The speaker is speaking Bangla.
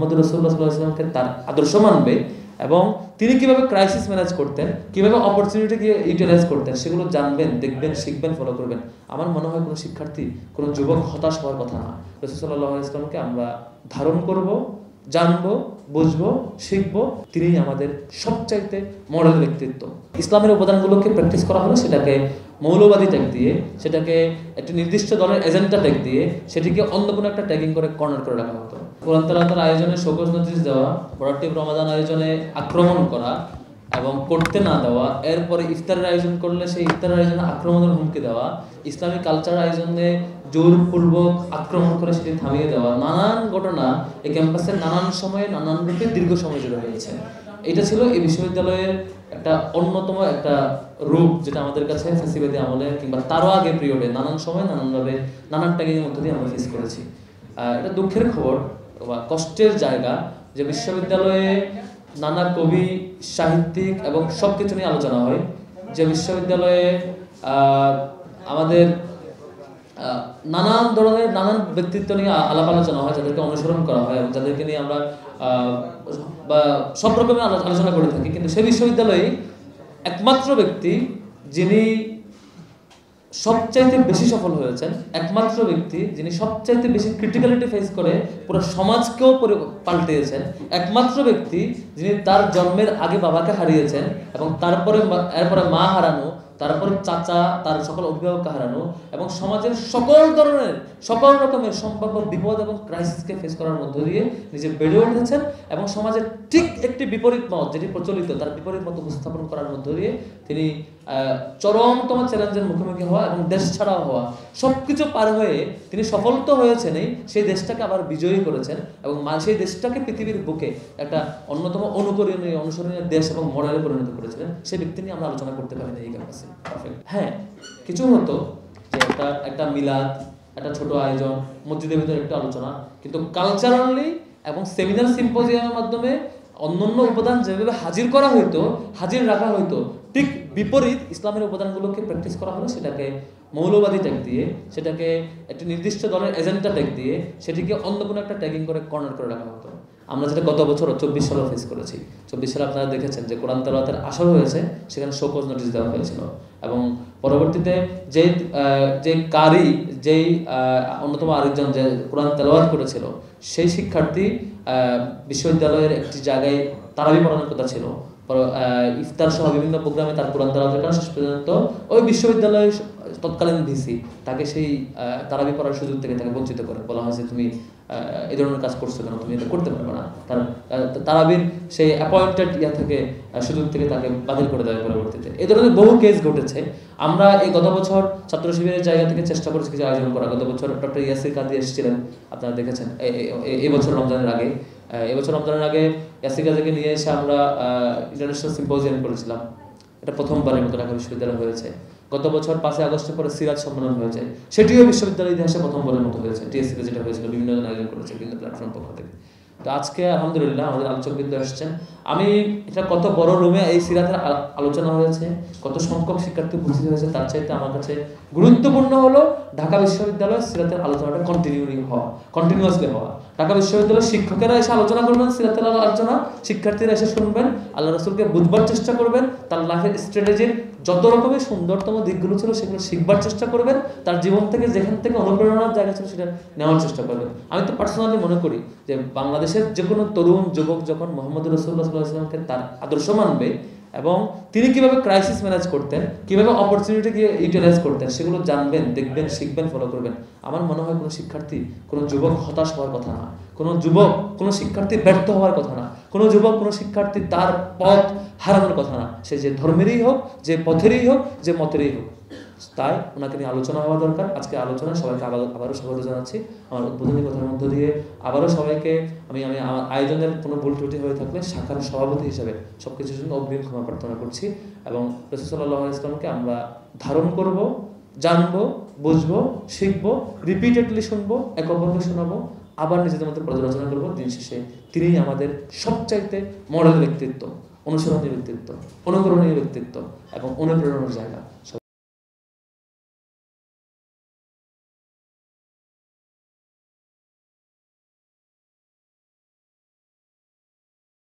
মুহাম্মদ রাসূলুল্লাহ সাল্লাল্লাহু আলাইহি ওয়াসাল্লামকে তার আদর্শ মানবে এবং তিনি কিভাবে ক্রাইসিস ম্যানেজ করতেন, কিভাবে অপরচুনিটিকে ইউটিলাইজ করতেন সেগুলো জানবেন, দেখবেন, শিখবেন, ফলো করবেন। আমার মনে হয় কোনো শিক্ষার্থী, কোনো যুবক হতাশ হওয়ার কথা না। রাসূল সাল্লাল্লাহু আলাইহি ওয়াসাল্লামকে আমরা ধারণ করব, জানবো, বুঝবো, শিখবো। তিনিই আমাদের সবচাইতে মডেল ব্যক্তিত্ব। ইসলামের উপাদানগুলোকে প্র্যাকটিস করা হলো সেটাকে মৌলবাদী ট্যাগ দিয়ে, সেটাকে একটি নির্দিষ্ট দলের এজেন্ডা ট্যাগ দিয়ে, সেটিকে অন্য কোনো একটা ট্যাগিং করে কর্নার করে রাখা হতো। কোরআন তেলাওয়াতের আয়োজনে শোকজ নোটিশ দেওয়া, প্রোডাক্টিভ রমাদান আয়োজনে আক্রমণ করা এবং করতে না দেওয়া, এরপরে ইফতারের আয়োজন করলে সেই ইফতারের আয়োজনে আক্রমণের হুমকি দেওয়া, ইসলামী কালচার আয়োজনে জোরপূর্বক আক্রমণ করে সেটি থামিয়ে দেওয়া, নানান ঘটনা এই ক্যাম্পাসের নানান সময়ে নানান রূপে দীর্ঘ সময় জুড়ে হয়েছে। এটা ছিল এই বিশ্ববিদ্যালয়ের একটা অন্যতম একটা রূপ, যেটা আমাদের কাছে ফ্যাসিবাদী আমলে কিংবা তারও আগে পিরিয়ডে নানান সময় নানানভাবে নানান ট্যাগের মধ্য দিয়ে আমরা ফেস করেছি। এটা দুঃখের খবর বা কষ্টের জায়গা যে বিশ্ববিদ্যালয়ে নানা কবি, সাহিত্যিক এবং সব কিছু নিয়ে আলোচনা হয়, যে বিশ্ববিদ্যালয়ে আমাদের নানান ধরনের নানান ব্যক্তিত্ব নিয়ে আলাপ আলোচনা হয়, যাদেরকে অনুসরণ করা হয় এবং যাদেরকে নিয়ে আমরা সব রকমের আলোচনা করে থাকি। কিন্তু সেই বিশ্ববিদ্যালয়ে একমাত্র ব্যক্তি যিনি সবচাইতে বেশি সফল হয়েছেন, একমাত্র ব্যক্তি যিনি সবচাইতে বেশি ক্রিটিক্যালিটি ফেস করে পুরো সমাজকেও পাল্টিয়েছেন, একমাত্র ব্যক্তি যিনি তার জন্মের আগে বাবাকে হারিয়েছেন এবং এরপরে মা হারানো, তারপরে চাচা, তার সকল অভিভাবককে হারানো এবং সমাজের সকল রকমের সম্ভাব্য বিপদ এবং ক্রাইসিসকে ফেস করার মধ্য দিয়ে নিজে বেড়ে উঠেছেন এবং সমাজের ঠিক একটি বিপরীত মত যেটি প্রচলিত, তার বিপরীত মত উপস্থাপন করার মধ্য দিয়ে তিনি চরমতম চ্যালেঞ্জের মুখোমুখি হওয়া এবং দেশ ছাড়াও হওয়া, সবকিছু পার হয়ে তিনি সফল তো হয়েছেনই, সেই দেশটাকে আবার বিজয়ী করেছেন এবং সেই দেশটাকে পৃথিবীর বুকে একটা অন্যতম অনুসরণীয় দেশ এবং মডেলে পরিণত করেছিলেন। সেই ব্যক্তি নিয়ে আমরা আলোচনা করতে পারি না এই ক্যাম্পাসে। হ্যাঁ, কিছু হতো যে একটা মিলাদ, একটা ছোট আয়োজন, মসজিদের ভিতরে একটা আলোচনা, কিন্তু কালচারালি এবং সেমিনার সিম্পোজিয়ামের মাধ্যমে অন্যান্য উপাদান যেভাবে হাজির রাখা হইতো, ঠিক বিপরীত ইসলামের উপাদানগুলোকে প্র্যাকটিস করা হলো সেটাকে মৌলবাদী ট্যাগ দিয়ে, সেটাকে একটি নির্দিষ্ট দলের এজেন্ডা ট্যাগ দিয়ে, সেটিকে অন্য কোনো একটা ট্যাগিং করে কর্নার করে রাখা হতো। আমরা যেটা গত বছর 24 সালে ফেস করেছি। 24 সালে আপনারা দেখেছেন যে কোরআন তেলাওয়াতের আসর হয়েছে, সেখানে শোকজ নোটিশ দেওয়া হয়েছিল এবং পরবর্তীতে যে কারি, যেই অন্যতম আরেকজন যে কোরআন তেলাওয়াত করেছিল, সেই শিক্ষার্থী বিশ্ববিদ্যালয়ের একটি জায়গায় তারাবি পড়ানোর কথা ছিল। ইফতার সহ বিভিন্ন প্রোগ্রামে তার কোরআন তেলাওয়াতের কারণে শেষ পর্যন্ত ওই বিশ্ববিদ্যালয়ের তৎকালীন ভিসি তাকে সেই তারাবি পড়ার সুযোগ থেকে তাকে বঞ্চিত করে, বলা হয়েছে তুমি এই ধরনের কাজ করছো কেন, তুমি এটা করতে পারবে না। তারাবির সেই অ্যাপয়েন্টেড থেকে সুযোগ থেকে তাকে বাতিল করে দেওয়ার পরবর্তীতে এই ধরনের বহু কেস ঘটেছে। আমরা এই গত বছর ছাত্র শিবিরের জায়গা থেকে চেষ্টা করেছি কিছু আয়োজন করা। গত বছর ডক্টর ইয়াসির কাদি এসেছিলেন, আপনারা দেখেছেন এবছর রমজানের আগে। এবছর রমজানের আগে ইয়াসির কাদিকে নিয়ে এসে আমরা ইন্টারন্যাশনাল সিম্পোজিয়াম করেছিলাম। এটা প্রথমবারের মতো ঢাকা বিশ্ববিদ্যালয় হয়েছে। গত বছর 5 আগস্টের পরে সিরাজ সম্মেলন হয়েছে, সেটিও বিশ্ববিদ্যালয়ের ইতিহাসে প্রথমবারের মতো হয়েছে। টিএসসিতে যেটা হয়েছিল, বিভিন্ন জন আয়োজন করেছে বিভিন্ন প্ল্যাটফর্ম পক্ষ থেকে। তো আজকে আলহামদুলিল্লাহ আমাদের আলোচকবৃন্দ এসেছেন। আমি এটা কত বড় রুমে এই সিরাতের আলোচনা হয়েছে, কত সংখ্যক শিক্ষার্থী উপস্থিত হয়েছে, তার চাইতে আমার কাছে গুরুত্বপূর্ণ হলো ঢাকা বিশ্ববিদ্যালয়ের সিরাতের আলোচনাটা কন্টিনিউয়াসলি হওয়া। ঢাকা বিশ্ববিদ্যালয়ের শিক্ষকেরা এসে আলোচনা করবেন, সিরাতের আলোচনা, শিক্ষার্থীরা এসে শুনবেন, আল্লাহ রাসূলকে বুঝবার চেষ্টা করবেন, তার লাইফের স্ট্র্যাটেজির যত রকমের সুন্দরতম দিকগুলো ছিল সেগুলো শিখবার চেষ্টা করবেন, তার জীবন থেকে যেখান থেকে অনুপ্রেরণার জায়গা ছিল সেটা নেওয়ার চেষ্টা করবেন। আমি তো পার্সোনালি মনে করি যে বাংলাদেশের যে কোনো তরুণ যুবক যখন মুহাম্মদ রাসূলুল্লাহ সাল্লাল্লাহু আলাইহি ওয়াসাল্লামকে তার আদর্শ মানবে এবং তিনি কিভাবে ক্রাইসিস ম্যানেজ করতেন, কিভাবে অপরচুনিটিকে ইউটিলাইজ করতেন সেগুলো জানবেন, দেখবেন, শিখবেন, ফলো করবেন। আমার মনে হয় কোনো শিক্ষার্থী, কোনো যুবক হতাশ হওয়ার কথা না, কোনো যুবক, কোনো শিক্ষার্থী ব্যর্থ হওয়ার কথা না, কোনো যুবক, কোনো শিক্ষার্থী তার পথ হারানোর কথা না। সে যে ধর্মেরই হোক, যে পথেরই হোক, যে মতেরই হোক, তাই ওনাকে নিয়ে আলোচনা হওয়া দরকার। আজকে আলোচনায় সবাইকে আবারও স্বাগত জানাচ্ছি। আমার উদ্বোধনী কথার মধ্য দিয়ে আবারও সবাইকে আমি আমার আয়োজনের কোনো ভুল ত্রুটি হয়ে থাকলে শাখার সভাপতি হিসেবে সবকিছুর জন্য অগ্রিম ক্ষমা প্রার্থনা করছি এবং রাসূল সাল্লাল্লাহু আলাইহি ওয়াসাল্লামকে আমরা ধারণ করব, জানবো, বুঝবো, শিখবো, রিপিটেডলি শুনবো, এক অপরকে শোনাবো, আবার নিজেদের মধ্যে পর্যালোচনা করবো। দিন শেষে তিনিই আমাদের সবচাইতে মডেল ব্যক্তিত্ব, অনুসরণীয় ব্যক্তিত্ব, অনুকরণীয় ব্যক্তিত্ব এবং অনুপ্রেরণার জায়গা।